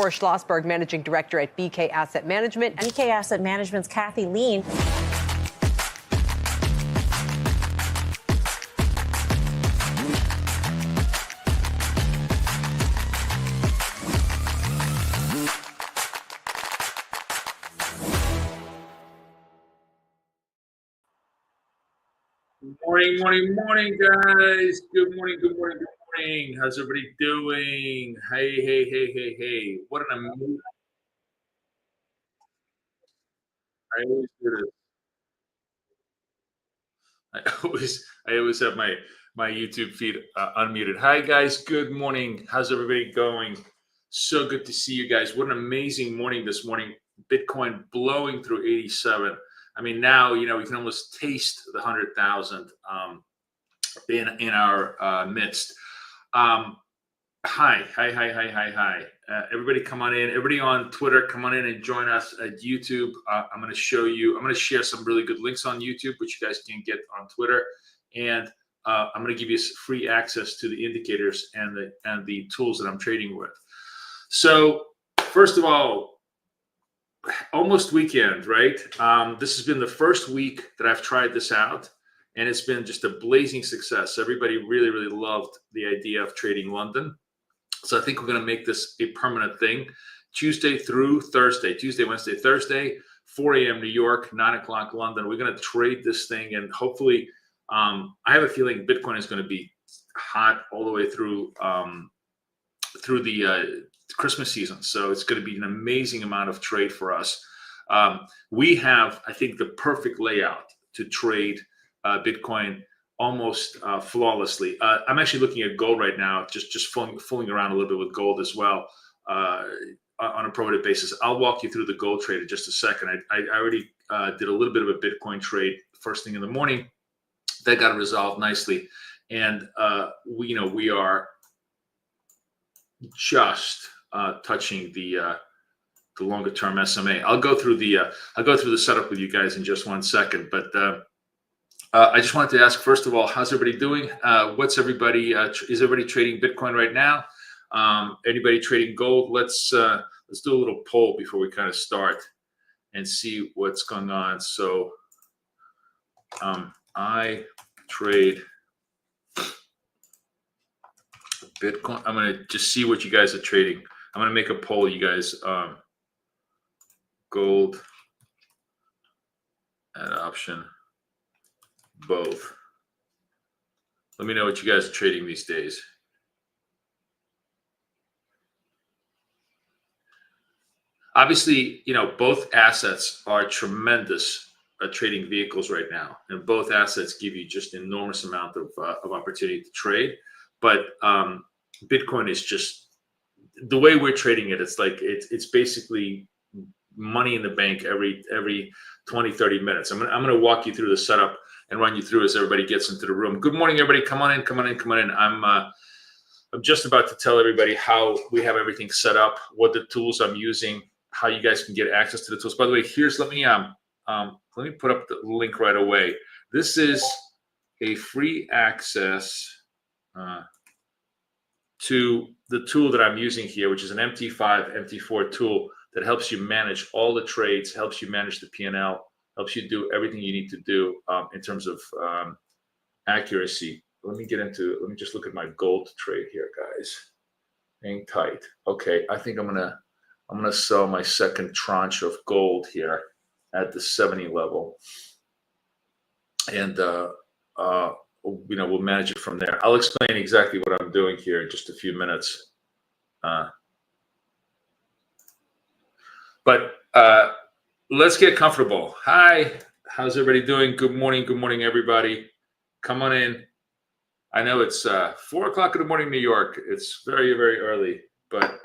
Laura Schlossberg, Managing Director at BK Asset Management. BK Asset Management's Kathy Lean. Morning, guys. Good morning. How's everybody doing? Hey. What an amazing. I always do this. I always have my YouTube feed unmuted. Hi, guys. Good morning. How's everybody going? So good to see you guys. What an amazing morning this morning. Bitcoin blowing through 87. I mean, now, we can almost taste the 100,000 in our midst. Hi. Everybody come on in. Everybody on Twitter, come on in and join us at YouTube. I'm going to share some really good links on YouTube, which you guys can get on Twitter. And I'm going to give you free access to the indicators and the tools that I'm trading with. So first of all, almost weekend, right? This has been the first week that I've tried this out, and it's been just a blazing success. Everybody really, really loved the idea of trading London. So I think we're going to make this a permanent thing. Tuesday, Wednesday, Thursday, 4 a.m. New York, 9 o'clock London. We're going to trade this thing, and hopefully, I have a feeling Bitcoin is going to be hot all the way through the Christmas season. So it's going to be an amazing amount of trade for us. We have, I think, the perfect layout to trade Bitcoin almost flawlessly. I'm actually looking at gold right now, just fooling around a little bit with gold as well on a prorated basis. I'll walk you through the gold trade in just a second. I already did a little bit of a Bitcoin trade first thing in the morning. That got resolved nicely. And we are just touching the longer term SMA. I'll go through the setup with you guys in just one second, but I just wanted to ask, first of all, how's everybody doing? What's everybody? Is everybody trading Bitcoin right now? Anybody trading gold? Let's do a little poll before we kind of start and see what's going on. So I trade Bitcoin. I'm going to just see what you guys are trading. I'm going to make a poll, you guys. Gold and option, both. Let me know what you guys are trading these days. Obviously, both assets are tremendous trading vehicles right now, and both assets give you just an enormous amount of opportunity to trade. But Bitcoin is just the way we're trading it. It's like it's basically money in the bank every 20, 30 minutes. I'm going to walk you through the setup and run you through as everybody gets into the room. Good morning, everybody. Come on in. I'm just about to tell everybody how we have everything set up, what the tools I'm using, how you guys can get access to the tools. By the way, let me put up the link right away. This is a free access to the tool that I'm using here, which is an MT5, MT4 tool that helps you manage all the trades, helps you manage the P&L, helps you do everything you need to do in terms of accuracy. Let me just look at my gold trade here, guys. Hang tight. Okay, I think I'm gonna sell my second tranche of gold here at the 70 level, and we'll manage it from there. I'll explain exactly what I'm doing here in just a few minutes. But let's get comfortable. Hi, how's everybody doing? Good morning, everybody. Come on in. I know it's 4 o'clock in the morning, New York. It's very, very early, but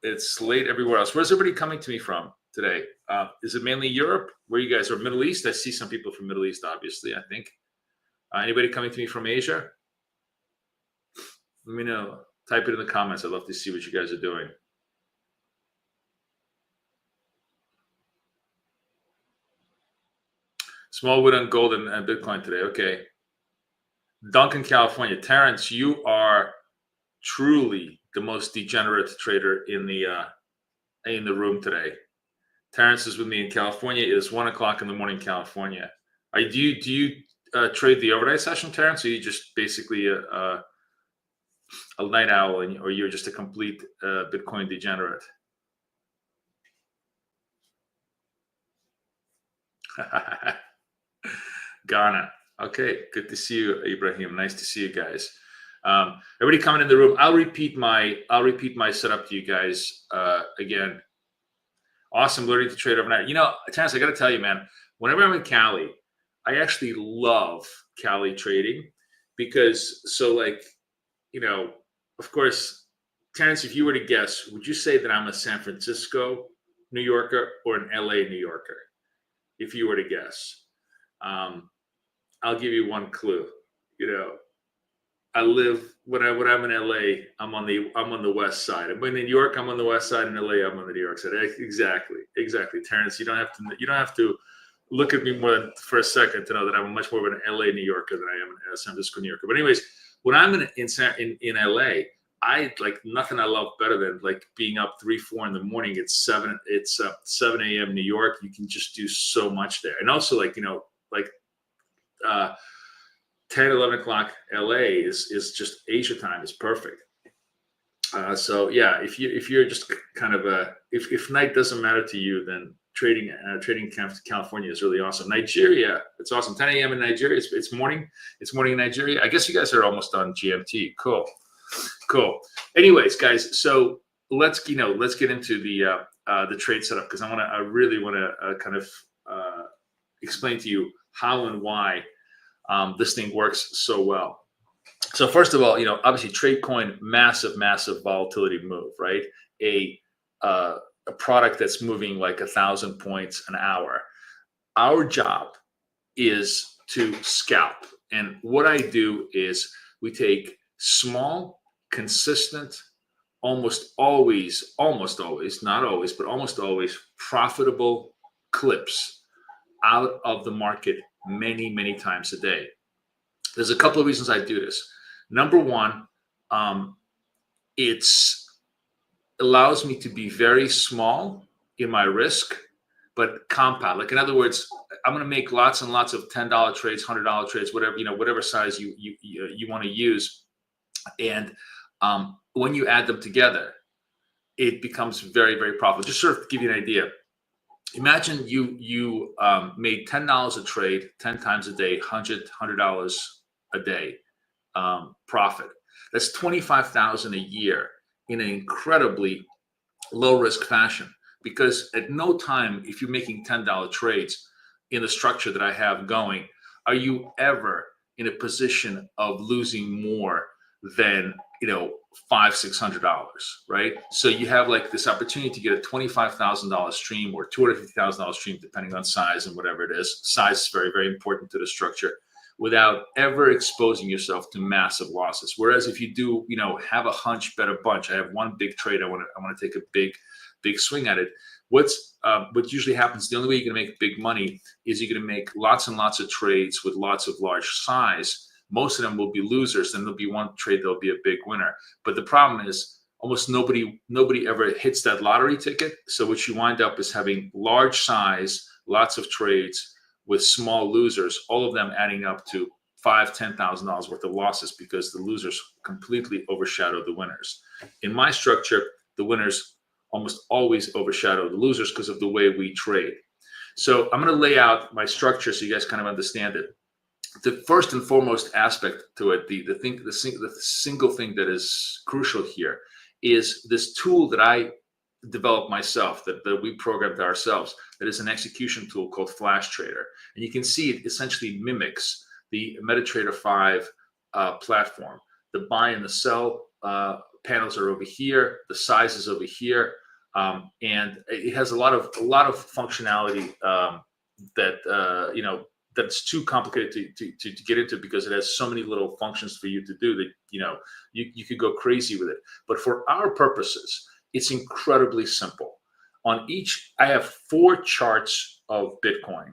it's late everywhere else. Where's everybody coming to me from today? Is it mainly Europe? Where you guys are? Middle East? I see some people from Middle East, obviously, I think. Anybody coming to me from Asia? Let me know. Type it in the comments. I'd love to see what you guys are doing. Smallwood on gold and Bitcoin today. Okay. Duncan, California. Terrence, you are truly the most degenerate trader in the in the room today. Terrence is with me in California. It is 1 o'clock in the morning, California. Do you trade the overnight session, Terrence, or are you just basically a night owl, or you're just a complete Bitcoin degenerate? Ghana. Okay, good to see you, Ibrahim. Nice to see you guys. Everybody coming in the room. I'll repeat my setup to you guys again. Awesome learning to trade overnight. You know, Terrence, I got to tell you, man, whenever I'm in Cali, I actually love Cali trading because, of course, Terrence, if you were to guess, would you say that I'm a San Francisco New Yorker or an LA New Yorker? If you were to guess, I'll give you one clue. I live when I'm in LA, I'm on the west side. I'm in New York, I'm on the west side. In LA, I'm on the New York side. Exactly, Terrence. You don't have to look at me more than for a second to know that I'm much more of an LA New Yorker than I am a San Francisco New Yorker. But anyways, when I'm in LA, I like nothing I love better than like being up 3-4 in the morning. It's 7 a.m. New York. You can just do so much there, and also 10, 11 o'clock LA is just Asia time. Is perfect. So yeah, if you're just kind of if night doesn't matter to you, then trading California is really awesome. Nigeria, it's awesome. 10 a.m. in Nigeria. It's morning. It's morning in Nigeria. I guess you guys are almost on GMT. Cool. Anyways, guys, so let's get into the trade setup, because I really want to kind of explain to you how and why this thing works so well. So first of all, obviously TradeCoin, massive volatility move, right? A product that's moving like 1,000 points an hour. Our job is to scalp, and what I do is we take small, consistent, almost always, not always, but almost always profitable clips out of the market many times a day. There's a couple of reasons I do this. Number one, it allows me to be very small in my risk, but compound. Like, in other words, I'm going to make lots and lots of $10 trades, $100 trades, whatever size you want to use. And when you add them together, it becomes very profitable. Just sort of give you an idea. Imagine you made $10 a trade, 10 times a day, $100 a day profit. That's $25,000 a year in an incredibly low risk fashion. Because at no time, if you're making $10 trades in the structure that I have going, are you ever in a position of losing more than $500-$600, right? So you have like this opportunity to get a $25,000 stream or $250,000 stream, depending on size and whatever it is. Size is very important to the structure, without ever exposing yourself to massive losses. Whereas if you do, have a hunch, bet a bunch. I have one big trade. I want to take a big swing at it. What usually happens, the only way you're going to make big money is you're going to make lots and lots of trades with lots of large size. Most of them will be losers, and there'll be one trade that'll be a big winner. But the problem is almost nobody ever hits that lottery ticket. So what you wind up is having large size, lots of trades with small losers, all of them adding up to $5,000-$10,000 worth of losses, because the losers completely overshadow the winners. In my structure, the winners almost always overshadow the losers because of the way we trade. So I'm going to lay out my structure so you guys kind of understand it. The first and foremost aspect to it, the single thing that is crucial here, is this tool that I developed myself, that we programmed ourselves, that is an execution tool called Flash Trader. And you can see it essentially mimics the MetaTrader 5 platform. The buy and the sell panels are over here, the size is over here, and it has a lot of functionality that's too complicated to get into, because it has so many little functions for you to do that you could go crazy with it. But for our purposes, it's incredibly simple. On each, I have 4 charts of Bitcoin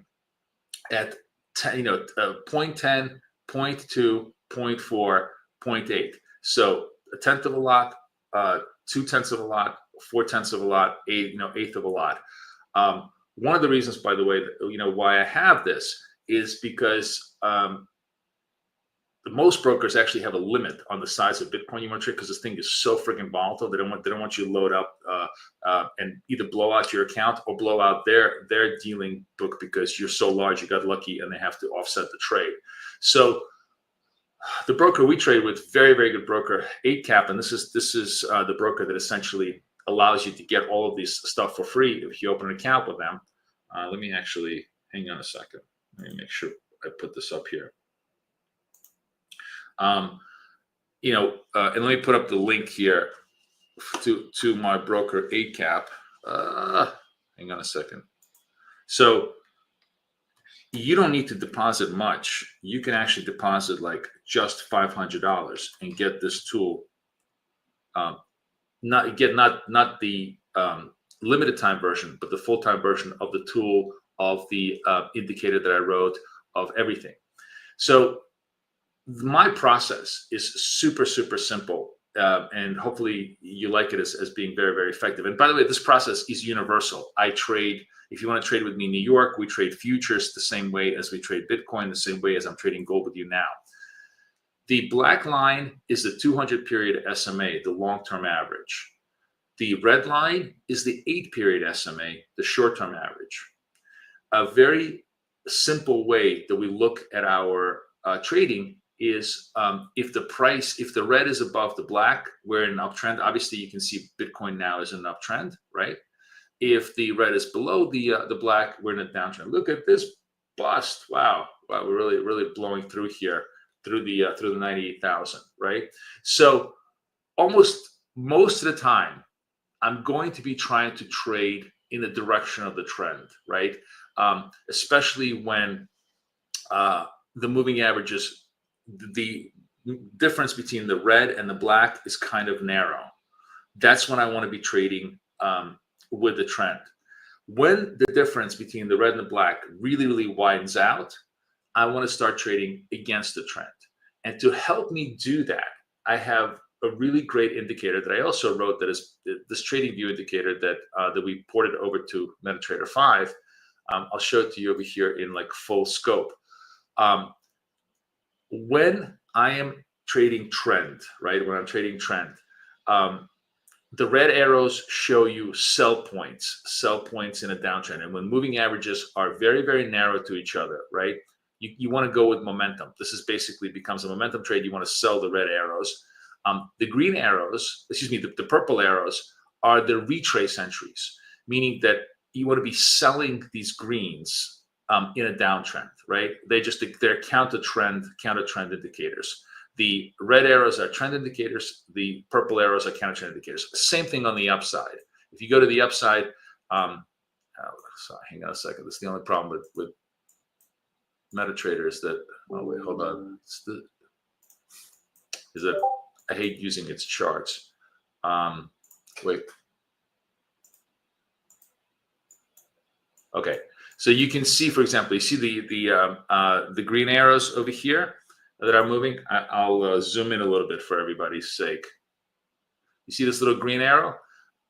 at 0.10, 0.2, 0.4, 0.8. So 1/10 of a lot, 2/10 of a lot, 4/10 of a lot, eighth of a lot. One of the reasons, by the way, why I have this is because most brokers actually have a limit on the size of Bitcoin you want to trade, because this thing is so freaking volatile. They don't want you to load up and either blow out your account or blow out their dealing book because you're so large, you got lucky, and they have to offset the trade. So the broker we trade with, very, very good broker, 8cap, and this is the broker that essentially allows you to get all of this stuff for free if you open an account with them. Let me actually hang on a second. Let me make sure I put this up here. And let me put up the link here to my broker 8cap. Hang on a second. So you don't need to deposit much. You can actually deposit like just $500 and get this tool. Not the limited time version, but the full time version of the tool, of the indicator that I wrote, of everything. So my process is super, super simple, and hopefully you like it as being very, very effective. And by the way, this process is universal. I trade, if you want to trade with me in New York, we trade futures the same way as we trade Bitcoin, the same way as I'm trading gold with you now. The black line is the 200 period SMA, the long-term average. The red line is the 8-period SMA, the short-term average. A very simple way that we look at our trading is if the red is above the black, we're in an uptrend. Obviously, you can see Bitcoin now is in an uptrend, right? If the red is below the black, we're in a downtrend. Look at this bust! Wow, we're really blowing through here through the 98,000, right? So almost most of the time, I'm going to be trying to trade in the direction of the trend, right? Especially when the moving averages, the difference between the red and the black is kind of narrow. That's when I want to be trading with the trend. When the difference between the red and the black really, really widens out, I want to start trading against the trend. And to help me do that, I have a really great indicator that I also wrote, that is this trading view indicator that we ported over to MetaTrader 5. I'll show it to you over here in like full scope. When I am trading trend, right? When I'm trading trend, the red arrows show you sell points in a downtrend. And when moving averages are very, very narrow to each other, right? You want to go with momentum. This is basically becomes a momentum trade. You want to sell the red arrows. The green arrows, the purple arrows are the retrace entries, meaning that you want to be selling these greens in a downtrend, right? They're counter trend indicators. The red arrows are trend indicators. The purple arrows are counter trend indicators. Same thing on the upside. If you go to the upside, hang on a second. That's the only problem with MetaTrader is that, oh wait, hold on. Is that I hate using its charts. Wait. Okay, so you can see, for example, you see the green arrows over here that are moving. I'll zoom in a little bit for everybody's sake. You see this little green arrow?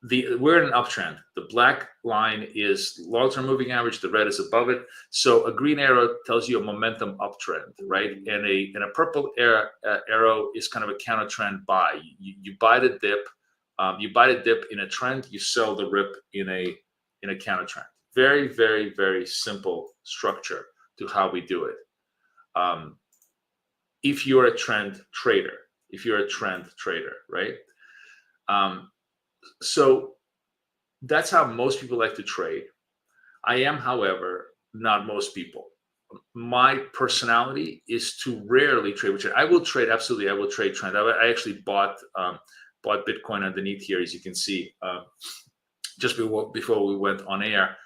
We're in an uptrend. The black line is long-term moving average. The red is above it. So a green arrow tells you a momentum uptrend, right? And a purple arrow is kind of a counter trend buy. You buy the dip. You buy the dip in a trend. You sell the rip in a counter trend. Very, very, very simple structure to how we do it. If you're a trend trader, right? So that's how most people like to trade. I am, however, not most people. My personality is to rarely trade with trend. I will trade, absolutely, I will trade trend. I actually bought Bitcoin underneath here, as you can see, just before we went on air.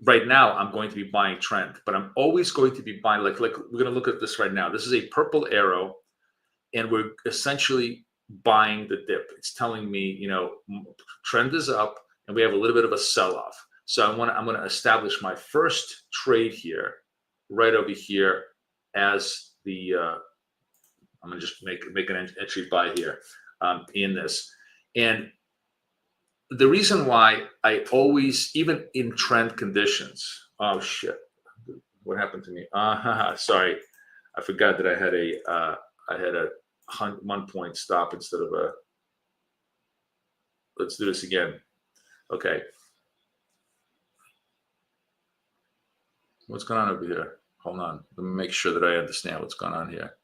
Right now, I'm going to be buying trend, but I'm always going to be buying, like we're going to look at this right now. This is a purple arrow, and we're essentially buying the dip. It's telling me, trend is up, and we have a little bit of a sell-off. So I'm going to establish my first trade here, right over here, as the I'm going to just make an entry buy here in this. And the reason why I always, even in trend conditions, oh shit, what happened to me? Sorry, I forgot that I had a 1 point stop instead of a. Let's do this again. Okay. What's going on over here? Hold on. Let me make sure that I understand what's going on here.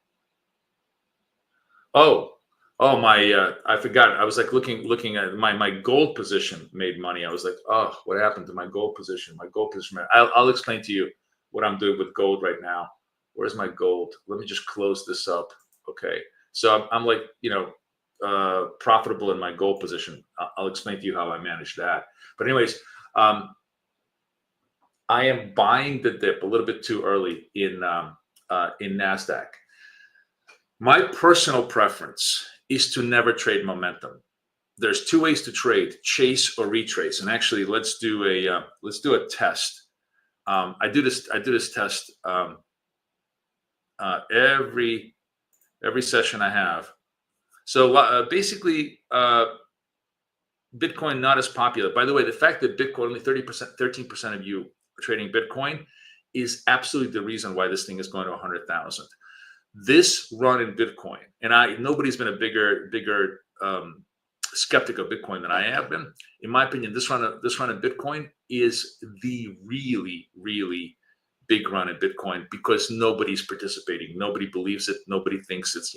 Oh, my! I forgot. I was like looking at my gold position made money. I was like, oh, what happened to my gold position? My gold position. I'll explain to you what I'm doing with gold right now. Where's my gold? Let me just close this up. Okay. So I'm like, profitable in my gold position. I'll explain to you how I manage that. But anyways, I am buying the dip a little bit too early in NASDAQ. My personal preference is to never trade momentum. There's two ways to trade: chase or retrace. And actually, let's do a test. I do this test every session I have. So basically, Bitcoin not as popular. By the way, the fact that Bitcoin only 13% of you are trading Bitcoin is absolutely the reason why this thing is going to 100,000. This run in Bitcoin, and nobody's been a bigger skeptic of Bitcoin than I have been. In my opinion, this run of Bitcoin is the really, really big run in Bitcoin because nobody's participating. Nobody believes it. Nobody thinks it's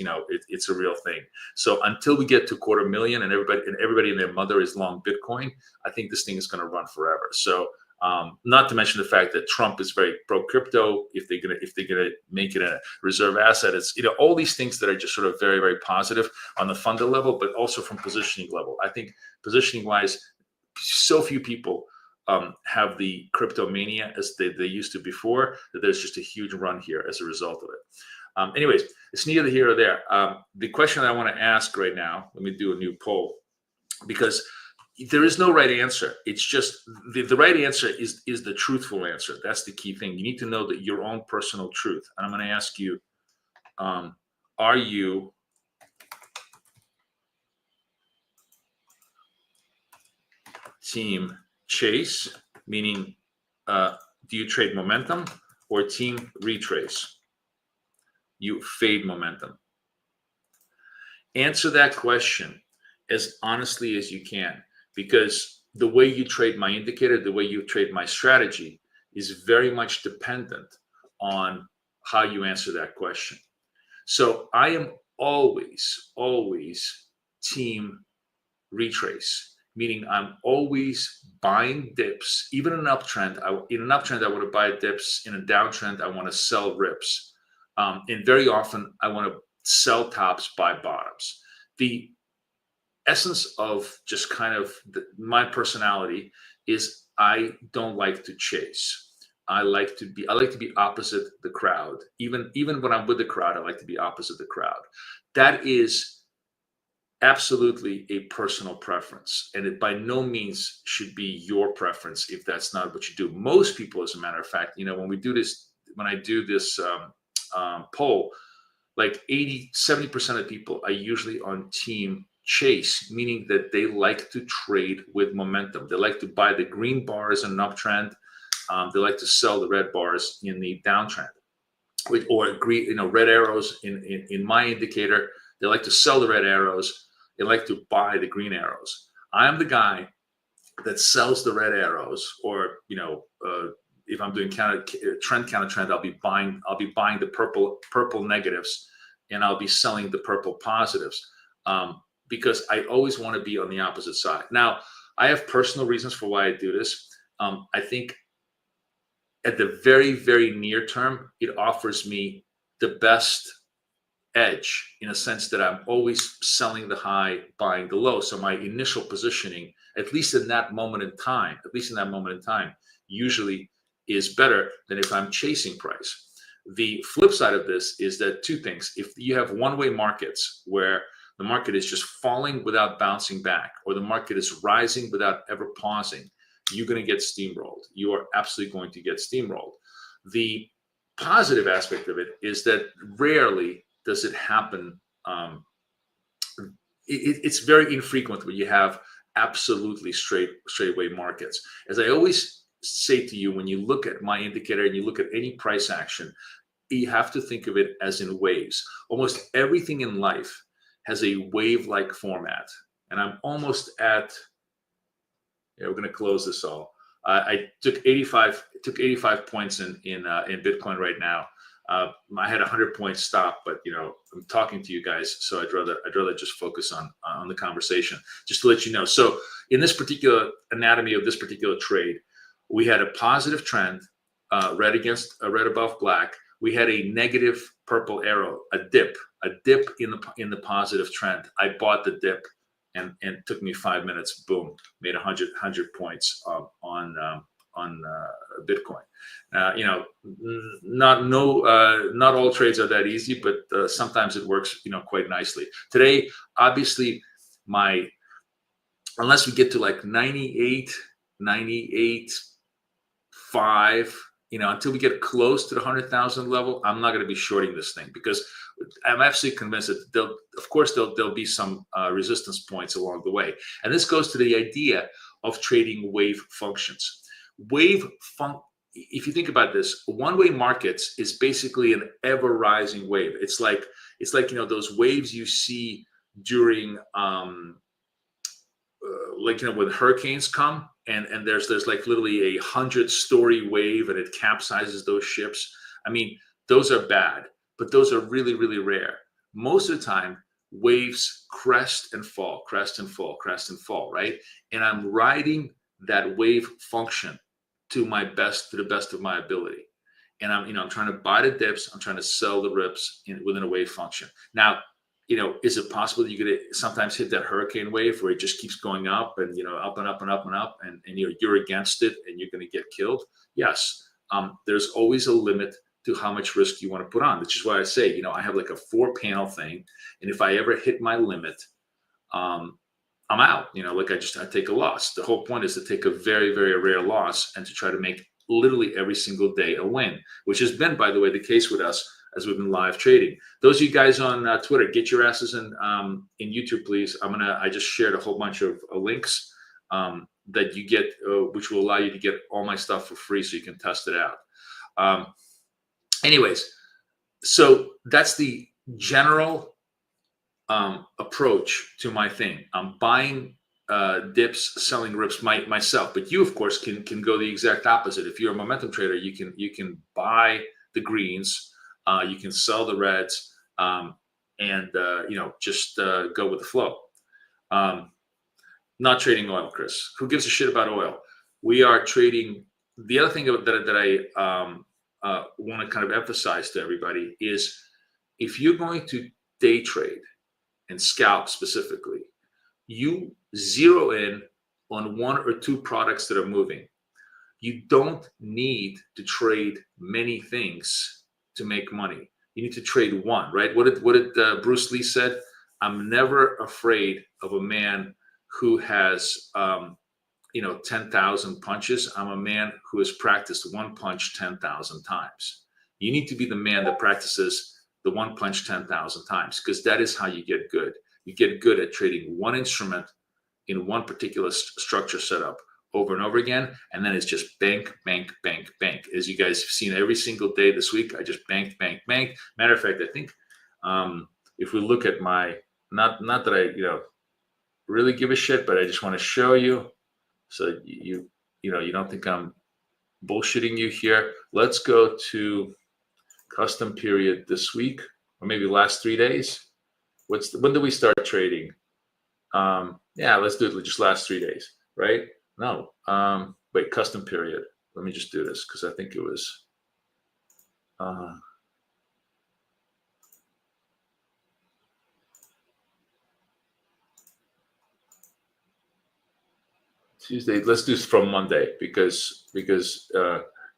a real thing. So until we get to 250,000 and everybody and their mother is long Bitcoin, I think this thing is going to run forever. So not to mention the fact that Trump is very pro crypto. If they're gonna make it a reserve asset, it's all these things that are just sort of very, very positive on the funded level, but also from positioning level. I think positioning wise, so few people have the crypto mania as they used to before, that there's just a huge run here as a result of it. Anyways, it's neither here or there. The question I want to ask right now, let me do a new poll, because there is no right answer. It's just the right answer is the truthful answer. That's the key thing. You need to know that your own personal truth. And I'm going to ask you, are you team chase, meaning do you trade momentum, or team retrace? You fade momentum. Answer that question as honestly as you can, because the way you trade my indicator, the way you trade my strategy is very much dependent on how you answer that question. So I am always team retrace, meaning I'm always buying dips. Even in an uptrend, I want to buy dips. In a downtrend, I want to sell rips. And very often, I want to sell tops, buy bottoms. The essence of just kind of my personality is I don't like to chase. I like to be opposite the crowd. Even when I'm with the crowd, I like to be opposite the crowd. That is absolutely a personal preference, and it by no means should be your preference if that's not what you do. Most people, as a matter of fact, when I do this poll, like 70% of people are usually on team chase, meaning that they like to trade with momentum. They like to buy the green bars in an uptrend. They like to sell the red bars in the downtrend, or green, red arrows in my indicator. They like to sell the red arrows. They like to buy the green arrows. I am the guy that sells the red arrows, or if I'm doing counter trend, I'll be buying the purple negatives, and I'll be selling the purple positives, because I always want to be on the opposite side. Now, I have personal reasons for why I do this. I think at the very, very near term, it offers me the best edge, in a sense that I'm always selling the high, buying the low. So my initial positioning, at least in that moment in time, usually is better than if I'm chasing price. The flip side of this is that two things: if you have one-way markets where the market is just falling without bouncing back, or the market is rising without ever pausing, you're going to get steamrolled. You are absolutely going to get steamrolled. The positive aspect of it is that rarely does it happen it's very infrequent where you have absolutely straightaway markets. As I always say to you, when you look at my indicator and you look at any price action, you have to think of it as in waves. Almost everything in life has a wave-like format. And I'm almost at, yeah, we're going to close this all. I took 85 points in Bitcoin right now. I had 100-point stop, but I'm talking to you guys, so I'd rather just focus on the conversation, just to let you know. So in this particular anatomy of this particular trade, we had a positive trend, red above black. We had a negative purple arrow, a dip in the positive trend. I bought the dip, and it took me 5 minutes. Boom, made 100 points on Bitcoin. Not all trades are that easy, but sometimes it works, quite nicely. Today, obviously, unless we get to like 98, 5, until we get close to the 100,000 level, I'm not going to be shorting this thing, because I'm absolutely convinced that there'll be some resistance points along the way. And this goes to the idea of trading wave functions. If you think about this, one-way markets is basically an ever-rising wave. It's like those waves you see during when hurricanes come, and there's like literally 100-story wave, and it capsizes those ships. I mean, those are bad, but those are really, really rare. Most of the time, waves crest and fall, right? And I'm riding that wave function to the best of my ability. And I'm trying to buy the dips, I'm trying to sell the rips within a wave function. Now, is it possible that you're going to sometimes hit that hurricane wave where it just keeps going up and, up and up and up and up, and you're against it and you're going to get killed? Yes. There's always a limit to how much risk you want to put on, which is why I say, I have like a 4-panel thing. And if I ever hit my limit, I'm out, I take a loss. The whole point is to take a very, very rare loss and to try to make literally every single day a win, which has been, by the way, the case with us as we've been live trading. Those of you guys on Twitter, get your asses in YouTube, please. I just shared a whole bunch of links that you get, which will allow you to get all my stuff for free, so you can test it out. Anyways, so that's the general approach to my thing. I'm buying dips, selling rips myself, but you, of course, can go the exact opposite. If you're a momentum trader, you can buy the greens. You can sell the reds, and just go with the flow. Not trading oil, Chris. Who gives a shit about oil? We are trading. The other thing that I want to kind of emphasize to everybody is, if you're going to day trade and scalp specifically, you zero in on 1 or 2 products that are moving. You don't need to trade many things to make money. You need to trade one, right? What did Bruce Lee said? I'm never afraid of a man who has 10,000 punches. I'm a man who has practiced one punch 10,000 times. You need to be the man that practices the one punch 10,000 times, because that is how you get good. You get good at trading one instrument in one particular structure setup over and over again, and then it's just bank, bank, bank, bank. As you guys have seen every single day this week, I just banked, bank, bank. Matter of fact, I think if we look at my, not that I really give a shit, but I just want to show you so you don't think I'm bullshitting you here. Let's go to custom period this week, or maybe last 3 days. When do we start trading? Yeah, let's do it just last 3 days, right? No, wait, custom period. Let me just do this, because I think it was Tuesday. Let's do this from Monday, because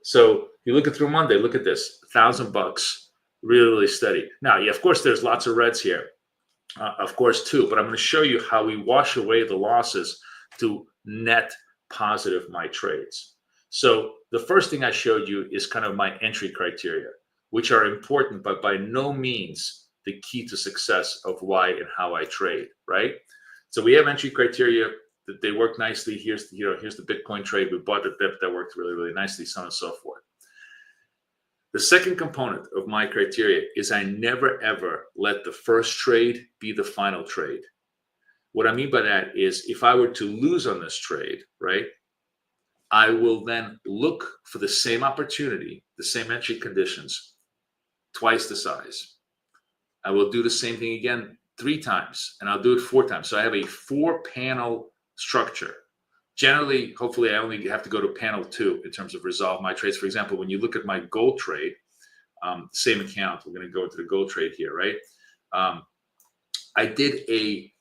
so you look at through Monday, look at this, $1,000, really, really steady. Now, yeah, of course, there's lots of reds here, of course, too, but I'm going to show you how we wash away the losses to net positive my trades. So the first thing I showed you is kind of my entry criteria, which are important, but by no means the key to success of why and how I trade, right? So we have entry criteria that they work nicely. Here's here's the Bitcoin trade. We bought the dip that worked really, really nicely, so on and so forth. The second component of my criteria is I never ever let the first trade be the final trade. What I mean by that is if I were to lose on this trade, right, I will then look for the same opportunity, the same entry conditions, twice the size. I will do the same thing again 3 times, and I'll do it 4 times. So I have a 4-panel structure. Generally, hopefully, I only have to go to panel 2 in terms of resolve my trades. For example, when you look at my gold trade, same account, we're going to go into the gold trade here, right? I did a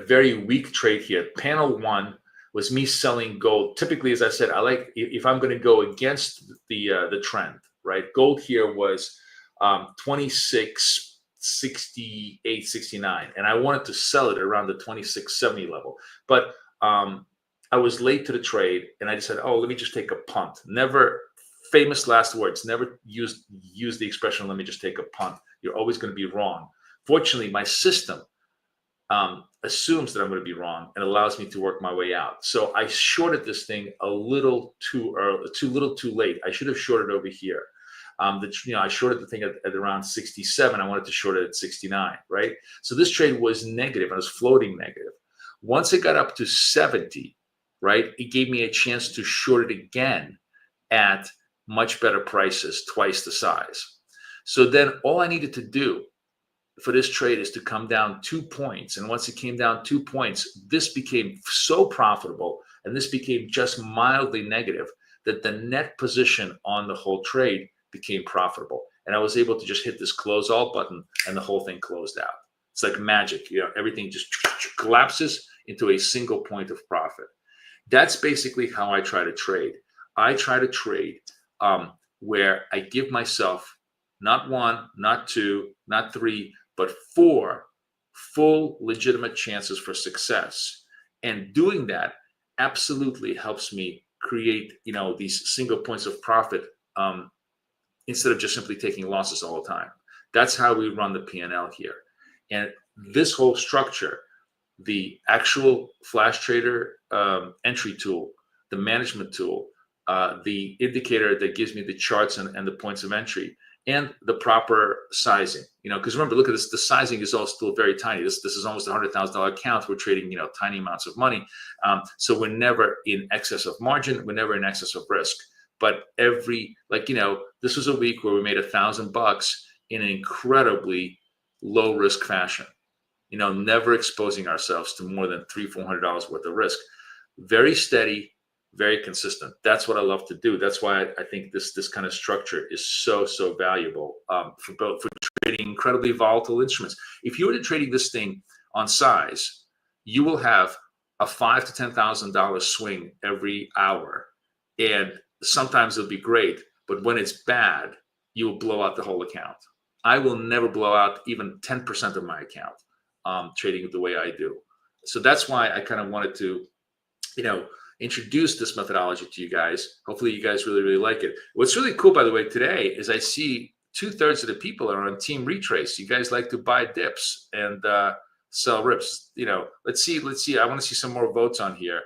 very weak trade here. Panel 1 was me selling gold. Typically, as I said, I like if I'm going to go against the trend, right? Gold here was 26.68, 69, and I wanted to sell it around the 26.70 level, but I was late to the trade, and I just said, "Oh, let me just take a punt." Never, famous last words. Never use the expression, "Let me just take a punt." You're always going to be wrong. Fortunately, my system assumes that I'm going to be wrong and allows me to work my way out. So I shorted this thing a little too early, too late. I should have shorted over here. I shorted the thing at around 67. I wanted to short it at 69, right? So this trade was negative. I was floating negative. Once it got up to 70, right, it gave me a chance to short it again at much better prices, twice the size. So then all I needed to do for this trade is to come down 2 points. And once it came down 2 points, this became so profitable, and this became just mildly negative, that the net position on the whole trade became profitable. And I was able to just hit this close all button, and the whole thing closed out. It's like magic. Everything just collapses into a single point of profit. That's basically how I try to trade. I try to trade where I give myself not 1, not 2, not 3, but 4 full legitimate chances for success. And doing that absolutely helps me create, these single points of profit instead of just simply taking losses all the time. That's how we run the P&L here. And this whole structure, the actual Flash Trader entry tool, the management tool, the indicator that gives me the charts and the points of entry, and the proper sizing, because remember, look at this, the sizing is all still very tiny. This is almost a $100,000 account. We're trading, tiny amounts of money. So we're never in excess of margin. We're never in excess of risk. But this was a week where we made $1,000 in an incredibly low risk fashion, never exposing ourselves to more than $300-400 worth of risk. Very steady, very consistent. That's what I love to do. That's why I think this kind of structure is so valuable for trading incredibly volatile instruments. If you were to trading this thing on size, you will have a $5,000 to $10,000 swing every hour, and sometimes it'll be great, but when it's bad, you will blow out the whole account. I will never blow out even 10% of my account trading the way I do. So that's why I kind of wanted to, introduce this methodology to you guys. Hopefully you guys really like it. What's really cool, by the way, today is I see 2/3 of the people are on Team Retrace. You guys like to buy dips and sell rips. Let's see. I want to see some more votes on here.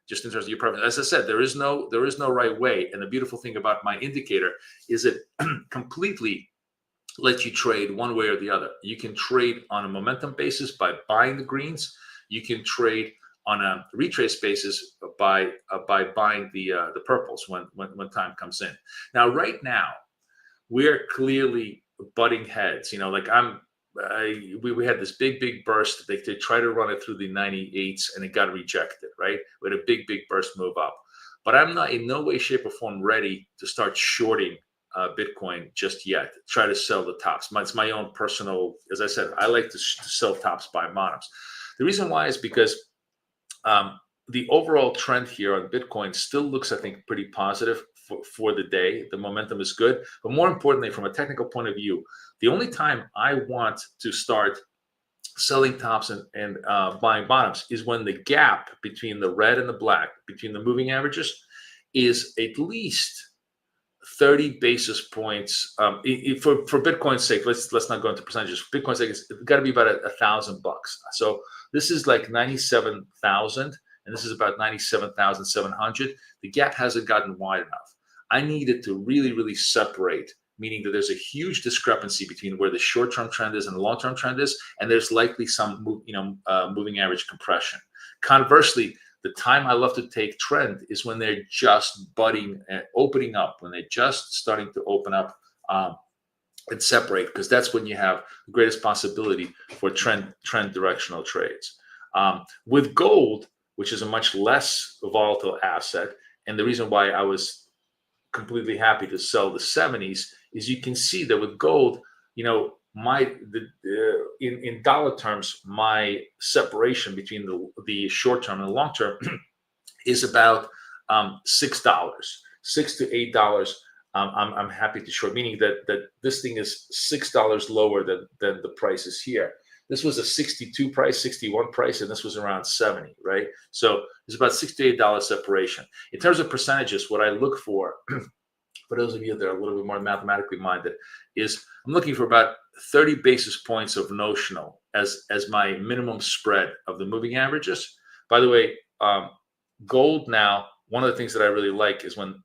Just in terms of your preference. As I said, there is no right way. And the beautiful thing about my indicator is it completely lets you trade one way or the other. You can trade on a momentum basis by buying the greens. You can trade on a retrace basis by buying the purples when time comes in. Now, right now, we're clearly butting heads. We had this big burst. They tried to run it through the 98s and it got rejected, right? We had a big burst move up. But I'm not in no way, shape, or form ready to start shorting Bitcoin just yet. Try to sell the tops. It's my own personal, as I said, I like to sell tops, buy bottoms. The reason why is because the overall trend here on Bitcoin still looks, I think, pretty positive for the day. The momentum is good. But more importantly, from a technical point of view, the only time I want to start selling tops and buying bottoms is when the gap between the red and the black, between the moving averages, is at least 30 basis points for Bitcoin's sake. Let's not go into percentages. For Bitcoin's sake, it's got to be about $1,000. So this is like 97,000, and this is about 97,700. The gap hasn't gotten wide enough. I need it to really separate, meaning that there's a huge discrepancy between where the short-term trend is and the long-term trend is, and there's likely some moving average compression. Conversely, the time I love to take trend is when they're just budding and opening up, when they're just starting to open up and separate, because that's when you have the greatest possibility for trend directional trades. With gold, which is a much less volatile asset, and the reason why I was completely happy to sell the 70s is you can see that with gold, in dollar terms, my separation between the short term and the long term is about $6, $6 to $8. I'm happy to short, meaning that this thing is $6 lower than the prices here. This was a 62 price, 61 price, and this was around 70, right? So it's about $6 to $8 separation. In terms of percentages, what I look for those of you that are a little bit more mathematically minded, is I'm looking for about 30 basis points of notional as my minimum spread of the moving averages. By the way, gold now, one of the things that I really like is when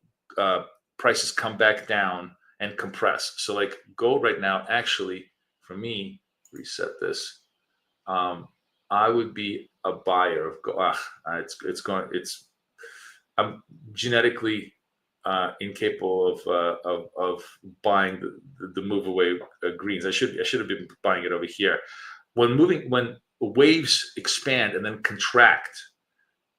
prices come back down and compress. So like gold right now, actually, for me, reset this, I would be a buyer of gold. I'm genetically incapable of buying the move away greens. I should have been buying it over here. When waves expand and then contract,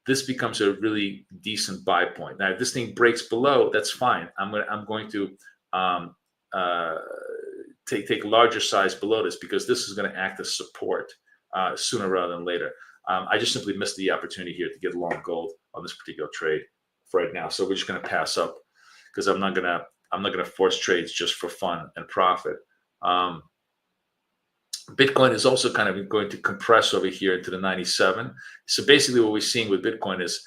this becomes a really decent buy point. Now, if this thing breaks below, that's fine. I'm going to take larger size below this, because this is going to act as support sooner rather than later. I just simply missed the opportunity here to get long gold on this particular trade for right now. So we're just going to pass up, because I'm not gonna force trades just for fun and profit. Bitcoin is also kind of going to compress over here into the 97. So basically what we're seeing with Bitcoin is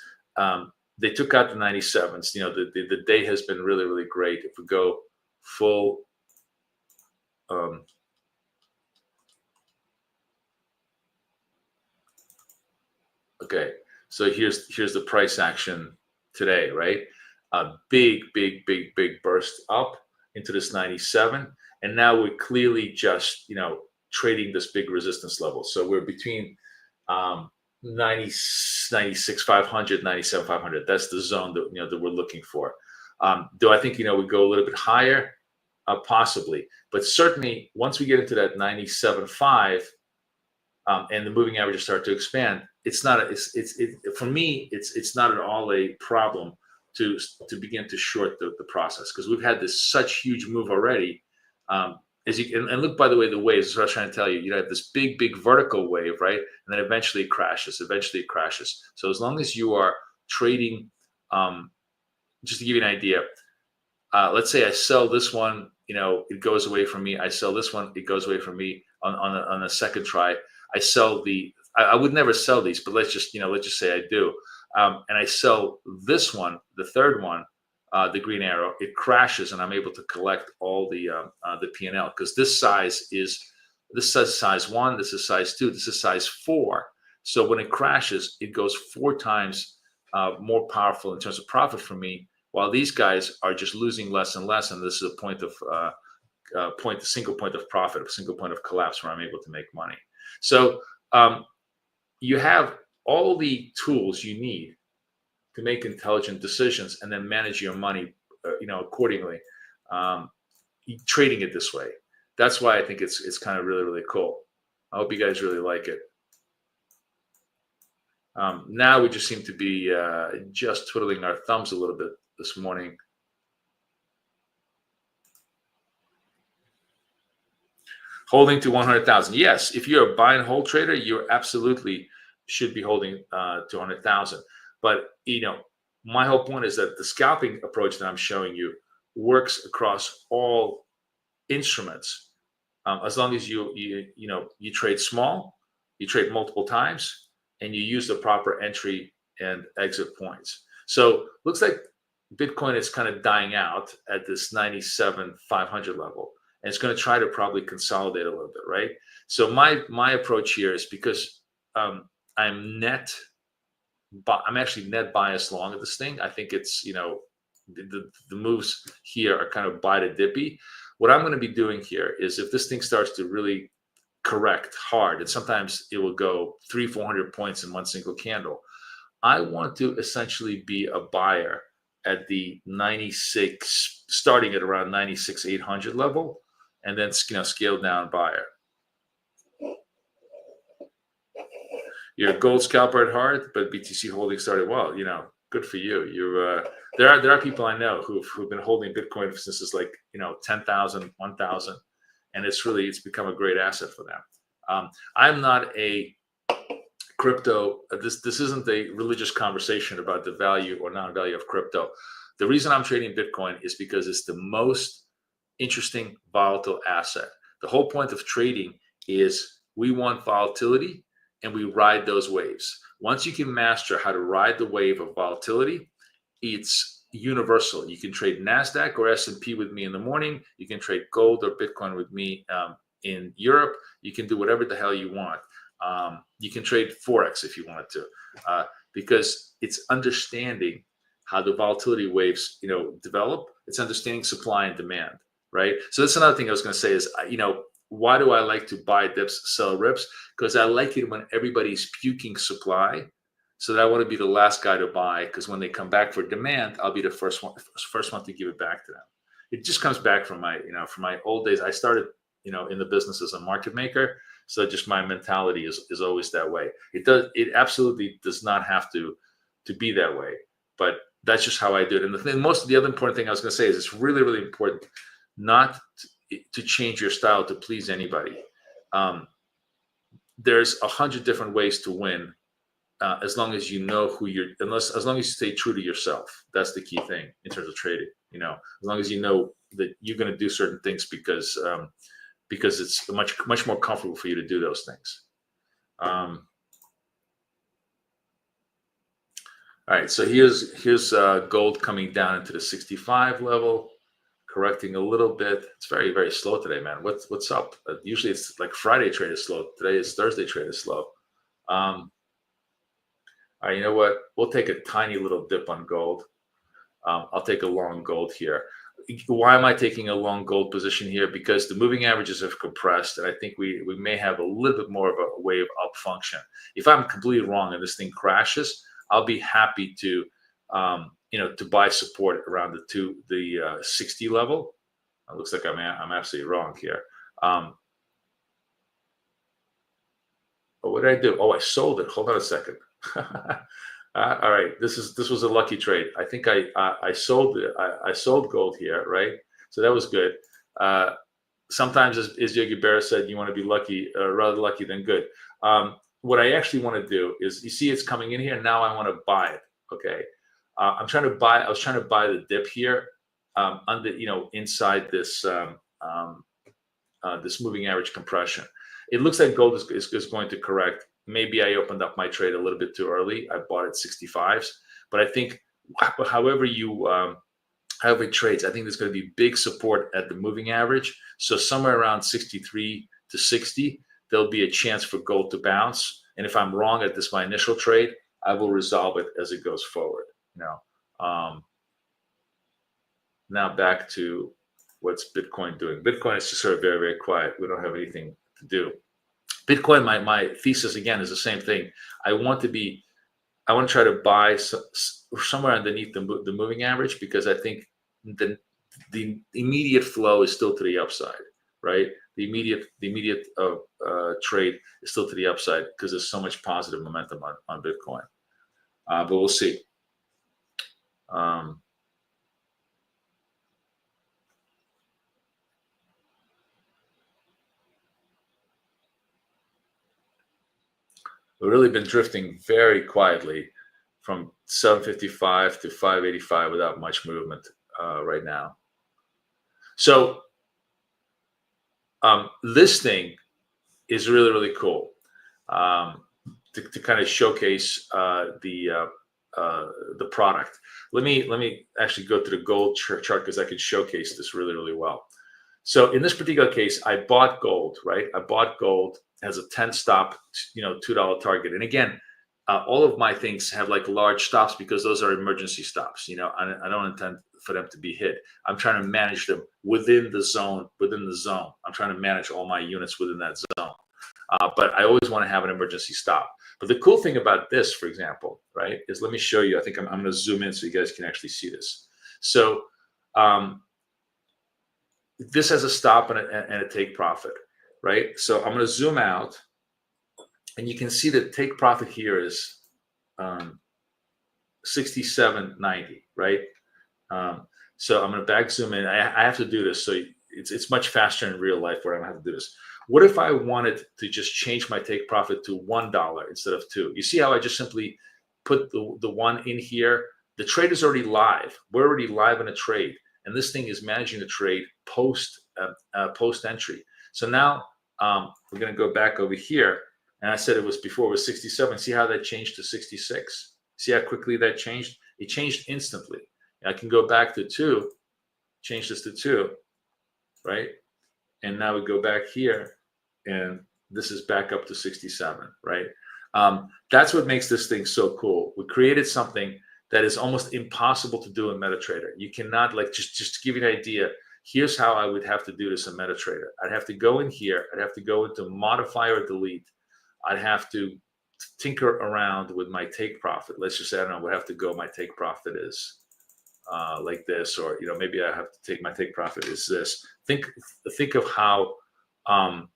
they took out the 97s. The day has been really great. If we go full okay, so here's the price action today, right? A big burst up into this 97, and now we're clearly just trading this big resistance level. So we're between 96,500, 97,500. That's the zone that that we're looking for. Do I think we go a little bit higher? Possibly, but certainly once we get into that 97.5 and the moving averages start to expand, for me it's not at all a problem to begin to short the process, because we've had this such huge move already. As you can, and look, by the way, the waves, that's what I was trying to tell you. You have this big vertical wave, right? And then eventually it crashes. So as long as you are trading, just to give you an idea, let's say I sell this one, it goes away from me. I sell this one, it goes away from me on a second try. I sell I would never sell these, but let's just say I do. And I sell this one, the third one, the green arrow, it crashes, and I'm able to collect all the P&L, because this is size 1, this is size 2, this is size 4. So when it crashes, it goes 4 times more powerful in terms of profit for me, while these guys are just losing less and less. And this is a single point of profit, a single point of collapse where I'm able to make money. So you have all the tools you need to make intelligent decisions and then manage your money, accordingly. Trading it this way. That's why I think it's kind of really cool. I hope you guys really like it. Now we just seem to be just twiddling our thumbs a little bit this morning. Holding to 100,000. Yes, if you're a buy and hold trader, you absolutely should be holding to 100,000. But my whole point is that the scalping approach that I'm showing you works across all instruments, as long as you trade small, you trade multiple times, and you use the proper entry and exit points. So looks like Bitcoin is kind of dying out at this 97,500 level, and it's going to try to probably consolidate a little bit, right? So my approach here is because I'm actually net bias long of this thing. I think it's, the moves here are kind of buy to dippy. What I'm going to be doing here is if this thing starts to really correct hard, and sometimes it will go 300-400 points in one single candle, I want to essentially be a buyer at the 96, starting at around 96,800 level, and then scale down buyer. You're a gold scalper at heart, but BTC holding started well. Good for you. You're there are people I know who've been holding Bitcoin since it's like 10,000, 1,000, and it's become a great asset for them. I'm not a crypto. This isn't a religious conversation about the value or non-value of crypto. The reason I'm trading Bitcoin is because it's the most interesting volatile asset. The whole point of trading is we want volatility and we ride those waves. Once you can master how to ride the wave of volatility, it's universal. You can trade NASDAQ or S&P with me in the morning. You can trade gold or Bitcoin with me in Europe. You can do whatever the hell you want. You can trade Forex if you wanted to, because it's understanding how the volatility waves, develop. It's understanding supply and demand, right? So that's another thing I was going to say is, why do I like to buy dips, sell rips? Because I like it when everybody's puking supply, so that I want to be the last guy to buy. Because when they come back for demand, I'll be the first one to give it back to them. It just comes back from my old days. I started, in the business as a market maker. So just my mentality is always that way. It absolutely does not have to be that way, but that's just how I do it. And the other important thing I was going to say is it's really, really important not to change your style to please anybody. There's 100 different ways to win, as long as you know as long as you stay true to yourself. That's the key thing in terms of trading. As long as you know that you're going to do certain things because it's much more comfortable for you to do those things. All right, so here's gold coming down into the 65 level, correcting a little bit. It's very, very slow today, man. What's up? Usually it's like Friday trade is slow. Today is Thursday trade is slow. All right, you know what? We'll take a tiny little dip on gold. I'll take a long gold here. Why am I taking a long gold position here? Because the moving averages have compressed, and I think we may have a little bit more of a wave up function. If I'm completely wrong and this thing crashes, I'll be happy to to buy support around the 60 level. It looks like I'm absolutely wrong here. But what did I do? Oh, I sold it. Hold on a second. All right, this was a lucky trade. I think I sold it. I sold gold here, right? So that was good. Sometimes, as Yogi Berra said, you want to be lucky, rather lucky than good. What I actually want to do is, you see, it's coming in here. Now I want to buy it. Okay, I was trying to buy the dip here, inside this this moving average compression. It looks like gold is going to correct. Maybe I opened up my trade a little bit too early. I bought at 65s, but I think however it trades, I think there's going to be big support at the moving average. So somewhere around 63 to 60, there'll be a chance for gold to bounce. And if I'm wrong at my initial trade, I will resolve it as it goes forward. Now back to what's Bitcoin doing. Bitcoin is just sort of very, very quiet. We don't have anything to do. Bitcoin, my thesis again is the same thing. I want to try to buy somewhere underneath the moving average, because I think the immediate flow is still to the upside, right? The immediate trade is still to the upside because there's so much positive momentum on Bitcoin. But we'll see. We've really been drifting very quietly from 755 to 585 without much movement right now. So this thing is really, really cool to kind of showcase the product. let me actually go to the gold chart because I can showcase this really, really well. So in this particular case, I bought gold, right? I bought gold as a 10 stop, $2 target. And again, all of my things have like large stops because those are emergency stops. I don't intend for them to be hit. I'm trying to manage them within the zone. I'm trying to manage all my units within that zone. But I always want to have an emergency stop. But the cool thing about this, for example, right, is let me show you. I think I'm going to zoom in so you guys can actually see this. So this has a stop and a take profit, right? So I'm going to zoom out, and you can see that take profit here is 67.90, right? So I'm going to back zoom in. I have to do this, so it's much faster in real life where I don't have to do this. What if I wanted to just change my take profit to $1 instead of $2? You see how I just simply put the 1 in here? The trade is already live. We're already live in a trade, and this thing is managing the trade post entry. So now we're going to go back over here, and I said it was 67. See how that changed to 66? See how quickly that changed? It changed instantly. I can go back to 2, change this to 2, right? And now we go back here, and this is back up to 67, right? That's what makes this thing so cool. We created something that is almost impossible to do in MetaTrader. You cannot, like, just to give you an idea, here's how I would have to do this in MetaTrader. I'd have to go in here. I'd have to go into modify or delete. I'd have to tinker around with my take profit. Let's just say, I don't know, would have to go, my take profit is like this, or maybe I have to take my take profit is this. Think of how and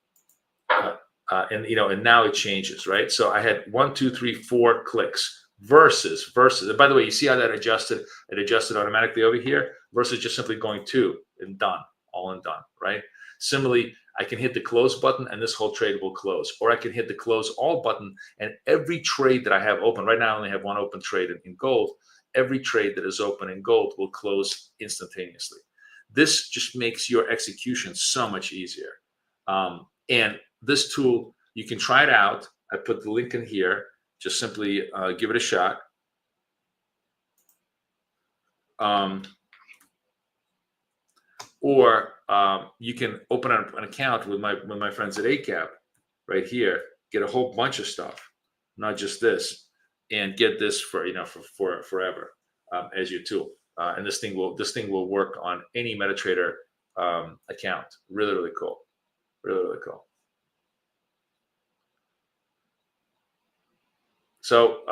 now it changes, right? So I had 1, 2, 3, 4 clicks versus. And by the way, you see how that adjusted? It adjusted automatically over here versus just simply going 2 and done, all and done, right? Similarly, I can hit the close button and this whole trade will close, or I can hit the close all button and every trade that I have open, right now I only have one open trade in gold. Every trade that is open in gold will close instantaneously. This just makes your execution so much easier. And this tool, you can try it out. I put the link in here. Just simply give it a shot. Or you can open an account with my friends at ACAP right here. Get a whole bunch of stuff, not just this, and get this for forever as your tool. And this thing will work on any MetaTrader account. Really, really cool. Really, really cool. So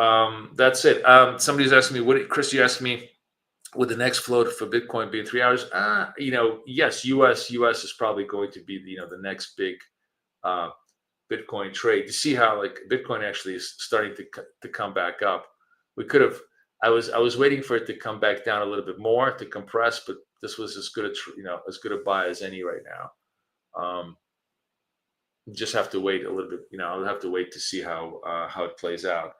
that's it. Somebody's asking me, Chris, you asked me, would the next float for Bitcoin be in 3 hours? Yes, US is probably going to be the next big Bitcoin trade. You see how like Bitcoin actually is starting to come back up. We could have. I was waiting for it to come back down a little bit more to compress, but this was as good a buy as any right now. Just have to wait a little bit. I'll have to wait to see how it plays out.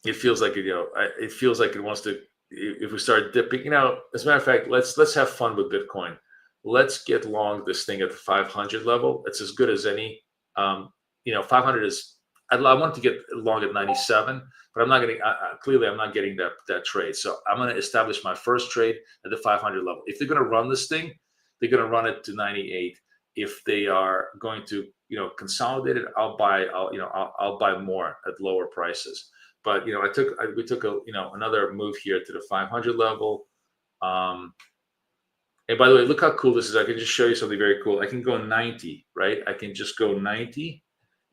It feels like it feels like it wants to. If we start dipping, as a matter of fact, let's have fun with Bitcoin. Let's get long this thing at the 500 level. It's as good as any. 500 is. I want to get long at 97, but I'm not getting. Clearly, I'm not getting that trade. So I'm going to establish my first trade at the 500 level. If they're going to run this thing, they're going to run it to 98. If they are going to consolidate it, I'll buy. I'll buy more at lower prices. But we took another move here to the 500 level. And by the way, look how cool this is. I can just show you something very cool. I can go 90, right? I can just go 90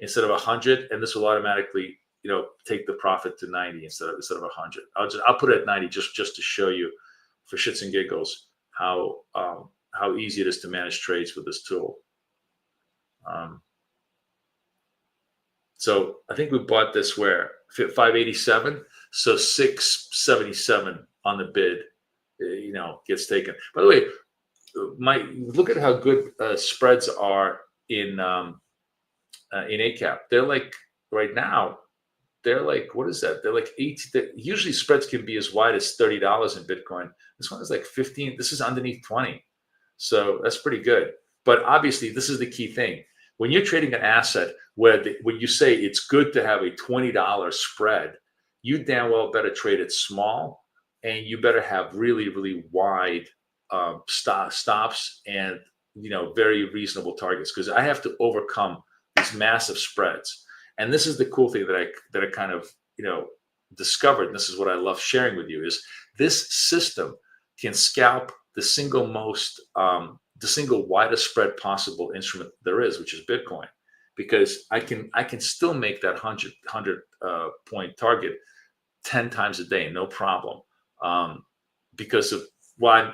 instead of 100, and this will automatically take the profit to 90 instead of 100. I'll put it at 90 just to show you, for shits and giggles, how easy it is to manage trades with this tool. So I think we bought this where 587, so 677 on the bid, gets taken. By the way, look at how good spreads are in ACAP. They're like right now. They're like, what is that? They're like 18. Usually spreads can be as wide as $30 in Bitcoin. This one is like 15. This is underneath 20, so that's pretty good. But obviously, this is the key thing. when you're trading an asset where when you say it's good to have a $20 spread, you damn well better trade it small, and you better have really, really wide stops and very reasonable targets, because I have to overcome these massive spreads. And this is the cool thing that I kind of discovered. And this is what I love sharing with you, is this system can scalp the single widest spread possible instrument there is, which is Bitcoin, because I can still make that 100 point target 10 times a day, no problem, because of one,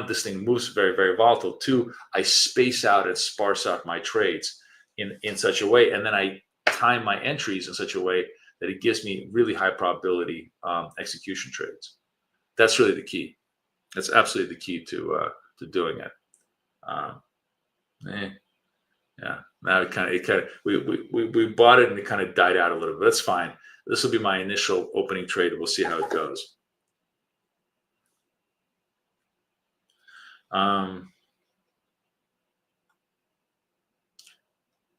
this thing moves very, very volatile. Two, I space out and sparse out my trades in such a way, and then I time my entries in such a way that it gives me really high probability execution trades. That's really the key. That's absolutely the key to doing it. Yeah. Now we bought it and it kind of died out a little bit. That's fine. This will be my initial opening trade. We'll see how it goes.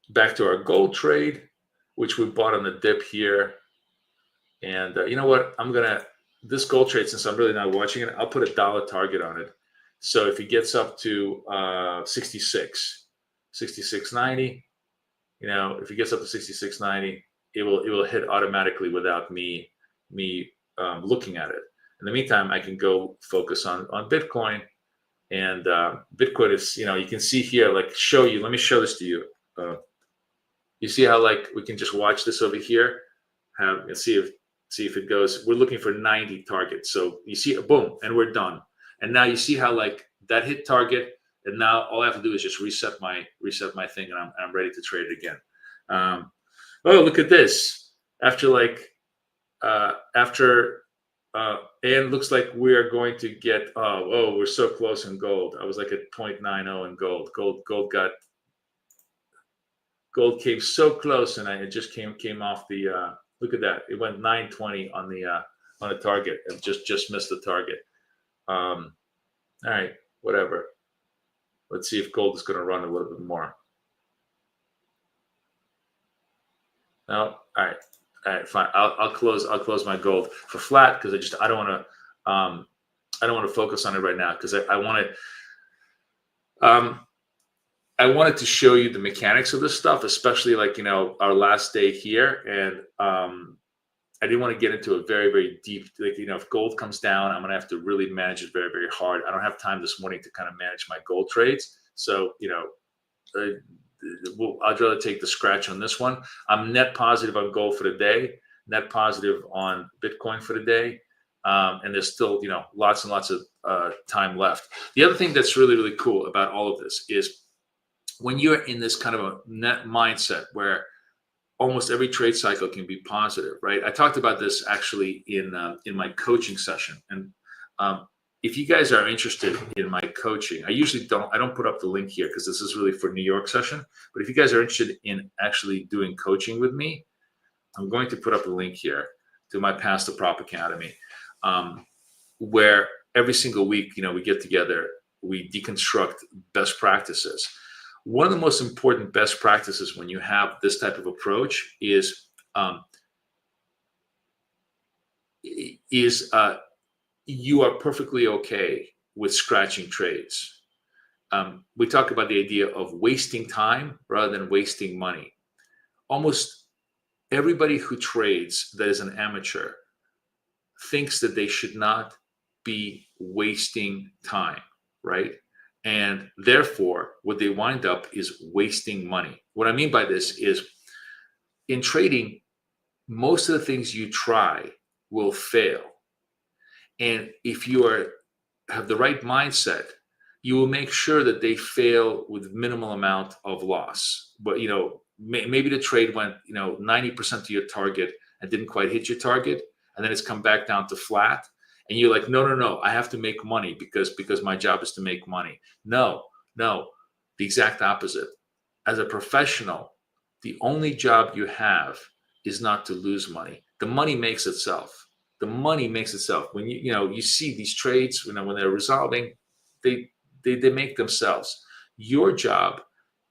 Back to our gold trade, which we bought on the dip here. And you know what? This gold trade, since I'm really not watching it, I'll put a dollar target on it. So if it gets up to 66.90, if it gets up to 66.90, it will hit automatically without me looking at it. In the meantime, I can go focus on Bitcoin. And Bitcoin is, you can see here, let me show this to you. You see how we can just watch this over here, and see if it goes. We're looking for 90 targets. So you see, boom, and we're done. And now you see how that hit target, and now all I have to do is just reset my thing, and I'm ready to trade it again. Oh, look at this! And looks like we are going to get. Oh, we're so close in gold. I was at 0.90 in gold. Gold came so close, and it just came off the. Look at that! It went 920 on the target, and just missed the target. All right, whatever. Let's see if gold is going to run a little bit more. No, all right, fine. I'll close my gold for flat, because I don't want to focus on it right now, because I wanted to show you the mechanics of this stuff, especially our last day here, and I didn't want to get into a very, very deep, if gold comes down, I'm going to have to really manage it very, very hard. I don't have time this morning to kind of manage my gold trades. So, I'd rather take the scratch on this one. I'm net positive on gold for the day, net positive on Bitcoin for the day. And there's still, lots and lots of time left. The other thing that's really, really cool about all of this is when you're in this kind of a net mindset where almost every trade cycle can be positive, right? I talked about this actually in my coaching session. And if you guys are interested in my coaching, I don't put up the link here because this is really for New York session. But if you guys are interested in actually doing coaching with me, I'm going to put up a link here to my Pass the Prop Academy, where every single week, we get together, we deconstruct best practices. One of the most important best practices when you have this type of approach is you are perfectly okay with scratching trades. We talk about the idea of wasting time rather than wasting money. Almost everybody who trades that is an amateur thinks that they should not be wasting time, right? And therefore, what they wind up is wasting money. What I mean by this is, in trading, most of the things you try will fail. And if you have the right mindset, you will make sure that they fail with minimal amount of loss. But maybe the trade went 90% to your target and didn't quite hit your target, and then it's come back down to flat. And you're like, no, I have to make money because my job is to make money. No, the exact opposite. As a professional, the only job you have is not to lose money. The money makes itself. When you see these trades, when they're resolving, they make themselves. Your job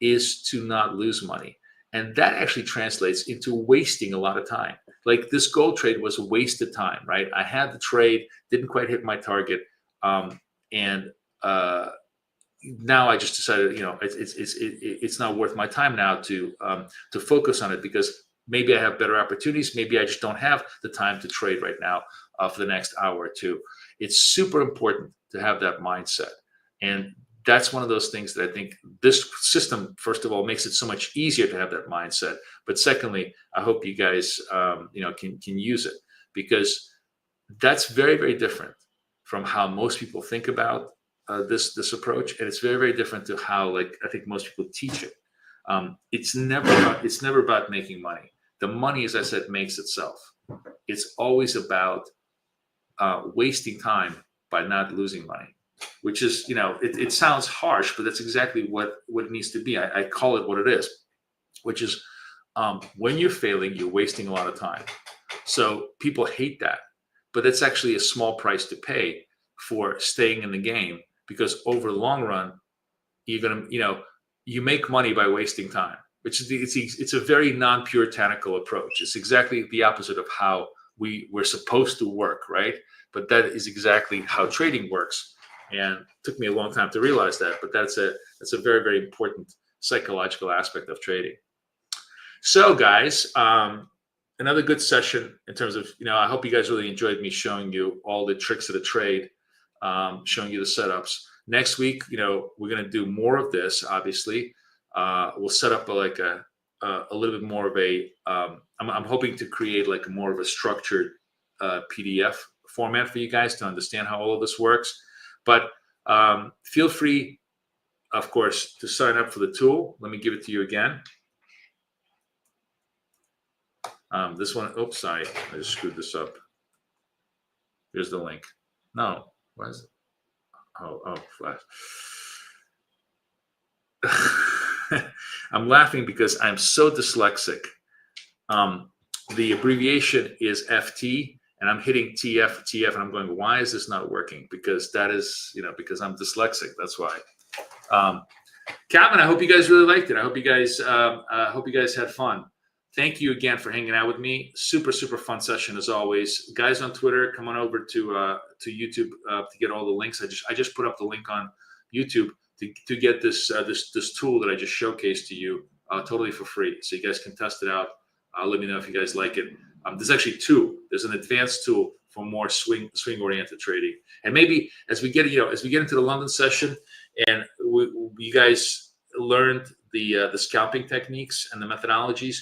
is to not lose money. And that actually translates into wasting a lot of time. Like this gold trade was a wasted time, right? I had the trade, didn't quite hit my target. And now I just decided, it's not worth my time now to focus on it, because maybe I have better opportunities. Maybe I just don't have the time to trade right now for the next hour or two. It's super important to have that mindset. And that's one of those things that I think this system, first of all, makes it so much easier to have that mindset. But secondly, I hope you guys, can use it, because that's very, very different from how most people think about this approach, and it's very, very different to how, like, I think most people teach it. It's never about making money. The money, as I said, makes itself. It's always about wasting time by not losing money, which is, it sounds harsh, but that's exactly what it needs to be. I call it what it is, which is when you're failing, you're wasting a lot of time. So people hate that, but that's actually a small price to pay for staying in the game, because over the long run, you're gonna, you make money by wasting time, which is it's a very non-puritanical approach. It's exactly the opposite of how we're supposed to work, right? But that is exactly how trading works. And it took me a long time to realize that, but that's a very, very important psychological aspect of trading. So guys, another good session in terms of, I hope you guys really enjoyed me showing you all the tricks of the trade, showing you the setups. Next week, we're going to do more of this. Obviously, we'll set up a little bit more of a. I'm hoping to create like more of a structured PDF format for you guys to understand how all of this works. But feel free, of course, to sign up for the tool. Let me give it to you again. This one. Oops, sorry, I just screwed this up. Here's the link. No, why is it? Oh, flash. I'm laughing because I'm so dyslexic. The abbreviation is FT, and I'm hitting TF, and I'm going, why is this not working? Because that is, because I'm dyslexic. That's why. Calvin, I hope you guys really liked it. I hope you guys had fun. Thank you again for hanging out with me. Super, super fun session as always. Guys on Twitter, come on over to YouTube to get all the links. I just put up the link on YouTube to get this tool that I just showcased to you totally for free, so you guys can test it out. Let me know if you guys like it. There's actually two. There's an advanced tool for more swing oriented trading, and maybe as we get into the London session, and you guys learned the scalping techniques and the methodologies.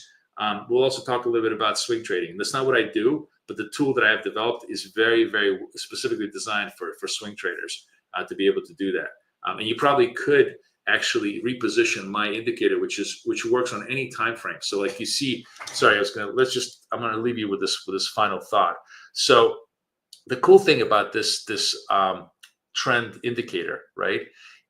We'll also talk a little bit about swing trading. That's not what I do, but the tool that I have developed is very, very specifically designed for swing traders to be able to do that. And you probably could actually reposition my indicator, which works on any time frame. So like you see, sorry, I'm gonna leave you with this final thought. So the cool thing about this trend indicator, right,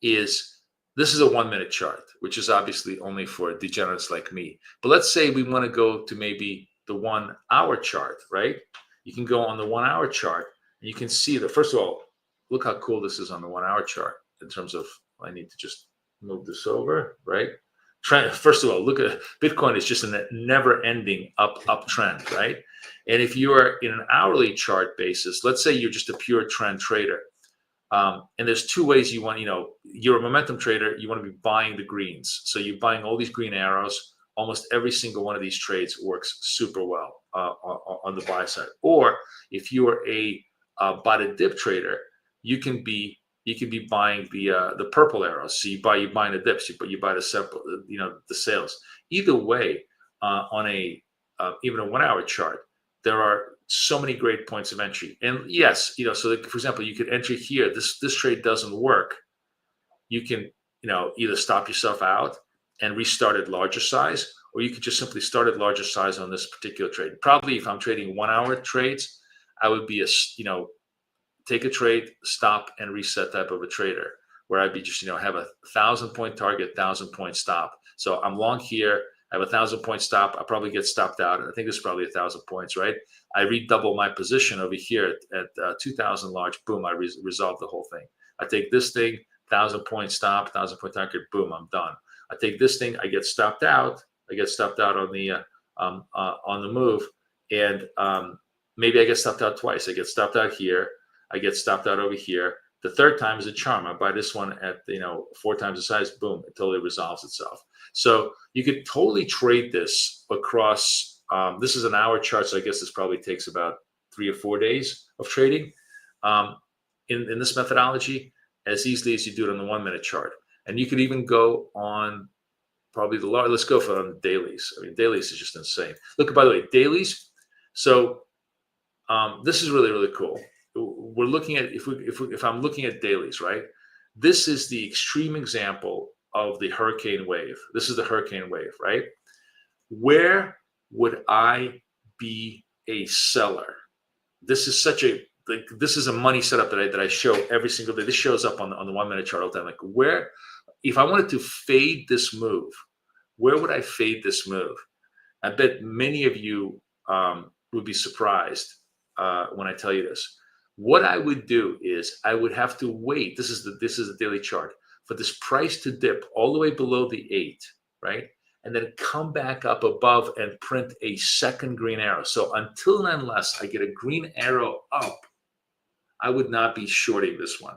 is this is a 1 minute chart, which is obviously only for degenerates like me. But let's say we want to go to maybe the 1 hour chart, right? You can go on the 1 hour chart, and you can see that, first of all, look how cool this is on the 1 hour chart in terms of, I need to just move this over, right? First of all, look at Bitcoin is just a never ending uptrend, right? And if you are in an hourly chart basis, let's say you're just a pure trend trader. And there's two ways you want, you're a momentum trader, you want to be buying the greens. So you're buying all these green arrows. Almost every single one of these trades works super well on the buy side. Or if you are a buy the dip trader, you can be buying the purple arrows. So you're buying the dips, but you buy the sales. Either way, on even a 1 hour chart, there are so many great points of entry. And yes, so like, for example, you could enter here. This trade doesn't work. You can, either stop yourself out and restart at larger size, or you could just simply start at larger size on this particular trade. Probably if I'm trading 1 hour trades, I would be take a trade, stop, and reset type of a trader, where I'd be just, have a 1,000-point target, 1,000-point stop. So I'm long here. I have a 1,000-point stop. I probably get stopped out. And I think this is probably 1,000 points, right? I redouble my position over here at 2,000 large. Boom, I resolve the whole thing. I take this thing, 1,000-point stop, 1,000-point target. Boom, I'm done. I take this thing, I get stopped out. I get stopped out on the move, and maybe I get stopped out twice. I get stopped out here. I get stopped out over here. The third time is a charm. I buy this one at 4 times the size. Boom! It totally resolves itself. So you could totally trade this across. This is an hour chart, so I guess this probably takes about 3 or 4 days of trading in this methodology, as easily as you do it on the 1 minute chart. And you could even go on probably the large. Let's go for on the dailies. I mean, dailies is just insane. Look, by the way, dailies. So this is really, really cool. We're looking at if I'm looking at dailies, right? This is the extreme example of the hurricane wave. This is the hurricane wave, right? Where would I be a seller? This is such a this is a money setup that I show every single day. This shows up on the 1 minute chart all the time. Like, where, if I wanted to fade this move, where would I fade this move? I bet many of you would be surprised when I tell you this. What I would do is I would have to wait. This is the daily chart for this price to dip all the way below the 8, right? And then come back up above and print a second green arrow. So until and unless I get a green arrow up, I would not be shorting this one.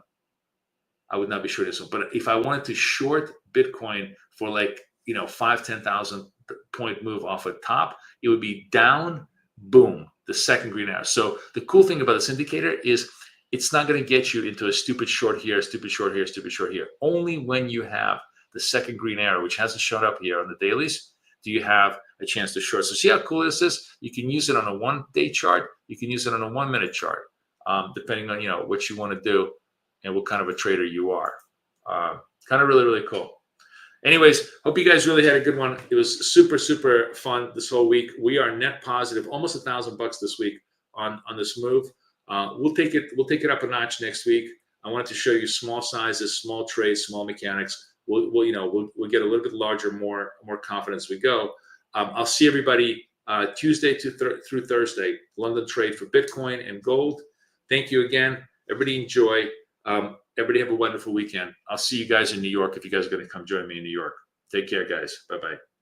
I would not be shorting this one. But if I wanted to short Bitcoin for like 5,000-10,000 point move off a top, it would be down, boom, the second green arrow. So the cool thing about this indicator is it's not going to get you into a stupid short here, stupid short here, stupid short here. Only when you have the second green arrow, which hasn't shown up here on the dailies, do you have a chance to short. So see how cool this is? You can use it on a 1 day chart. You can use it on a 1 minute chart, depending on what you want to do and what kind of a trader you are. Kind of really, really cool. Anyways, hope you guys really had a good one. It was super, super fun this whole week. We are net positive, almost $1,000 this week on this move. We'll take it up a notch next week. I wanted to show you small sizes, small trades, small mechanics. We'll get a little bit larger, more confidence as we go. I'll see everybody Tuesday through Thursday. London trade for Bitcoin and gold. Thank you again. Everybody enjoy. Everybody have a wonderful weekend. I'll see you guys in New York if you guys are going to come join me in New York. Take care, guys. Bye-bye.